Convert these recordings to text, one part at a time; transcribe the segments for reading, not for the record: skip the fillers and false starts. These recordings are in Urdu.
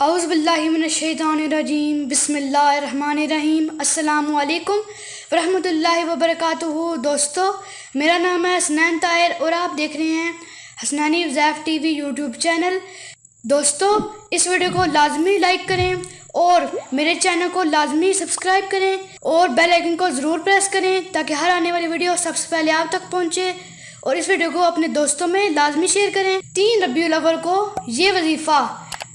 اعوذ باللہ من الشیطان الرجیم بسم اللہ الرحمن الرحیم۔ السلام علیکم ورحمۃ اللہ وبرکاتہ۔ دوستو، میرا نام ہے حسنین طاہر اور آپ دیکھ رہے ہیں حسنانی وظائف ٹی وی یوٹیوب چینل۔ دوستو، اس ویڈیو کو لازمی لائک کریں اور میرے چینل کو لازمی سبسکرائب کریں اور بیل آئیکن کو ضرور پریس کریں تاکہ ہر آنے والی ویڈیو سب سے پہلے آپ تک پہنچے، اور اس ویڈیو کو اپنے دوستوں میں لازمی شیئر کریں۔ 3 ربیع الاول کو یہ وظیفہ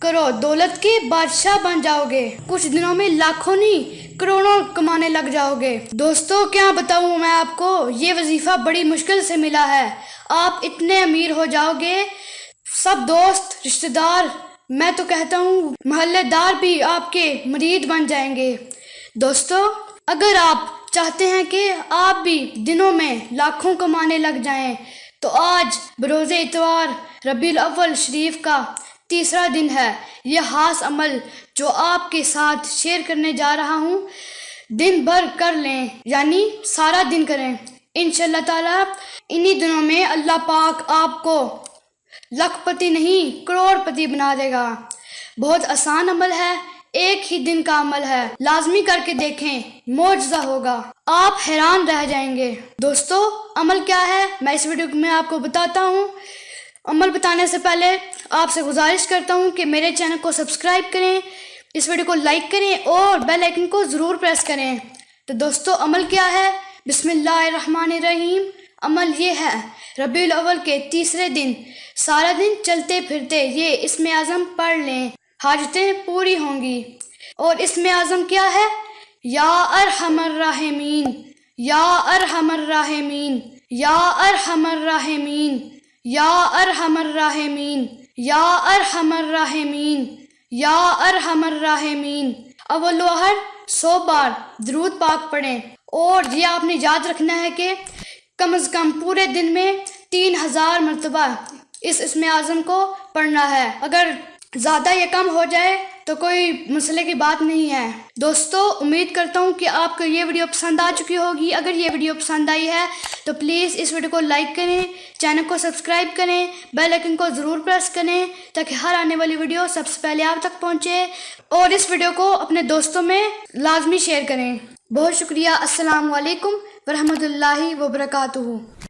کرو، دولت کے بادشاہ بن جاؤ گے۔ کچھ دنوں میں لاکھوں نہیں کروڑوں کمانے لگ جاؤ گے۔ دوستو، کیا بتاؤں میں آپ کو، یہ وظیفہ بڑی مشکل سے ملا ہے۔ آپ اتنے امیر ہو جاؤ گے، سب دوست رشتہ دار، میں تو کہتا ہوں محلے دار بھی آپ کے مرید بن جائیں گے۔ دوستو، اگر آپ چاہتے ہیں کہ آپ بھی دنوں میں لاکھوں کمانے لگ جائیں تو آج بروز اتوار ربیع الاول شریف کا تیسرا دن ہے۔ یہ خاص عمل جو آپ کے ساتھ شیئر کرنے جا رہا ہوں، دن بھر کر لیں، یعنی سارا دن کریں۔ انشاءاللہ تعالیٰ انہی دنوں میں اللہ پاک آپ کو لاکھ پتی نہیں کروڑ پتی بنا دے گا۔ بہت آسان عمل ہے، ایک ہی دن کا عمل ہے، لازمی کر کے دیکھیں، معجزہ ہوگا، آپ حیران رہ جائیں گے۔ دوستو، عمل کیا ہے میں اس ویڈیو میں آپ کو بتاتا ہوں۔ عمل بتانے سے پہلے آپ سے گزارش کرتا ہوں کہ میرے چینل کو سبسکرائب کریں، اس ویڈیو کو لائک کریں اور بیل آئیکن کو ضرور پریس کریں۔ تو دوستو، عمل کیا ہے؟ بسم اللہ الرحمن الرحیم۔ عمل یہ ہے، ربیع الاول کے تیسرے دن سارا دن چلتے پھرتے یہ اسم اعظم پڑھ لیں، حاجتیں پوری ہوں گی۔ اور اسم اعظم کیا ہے؟ یا ارحم الراحمین، یا ارحم الراحمین، یا ارحم الراحمین، یا ارحم الراحمین، یا ارحم الراحمین، یا ارحم الراحمین۔ اول و آخر 100 بار درود پاک پڑھیں، اور یہ آپ نے یاد رکھنا ہے کہ کم از کم پورے دن میں 3000 مرتبہ اس اسم اعظم کو پڑھنا ہے۔ اگر زیادہ یا کم ہو جائے تو کوئی مسئلے کی بات نہیں ہے۔ دوستو، امید کرتا ہوں کہ آپ کو یہ ویڈیو پسند آ چکی ہوگی۔ اگر یہ ویڈیو پسند آئی ہے تو پلیز اس ویڈیو کو لائک کریں، چینل کو سبسکرائب کریں، بیل آئیکن کو ضرور پریس کریں تاکہ ہر آنے والی ویڈیو سب سے پہلے آپ تک پہنچے، اور اس ویڈیو کو اپنے دوستوں میں لازمی شیئر کریں۔ بہت شکریہ۔ السلام علیکم ورحمۃ اللہ وبرکاتہ۔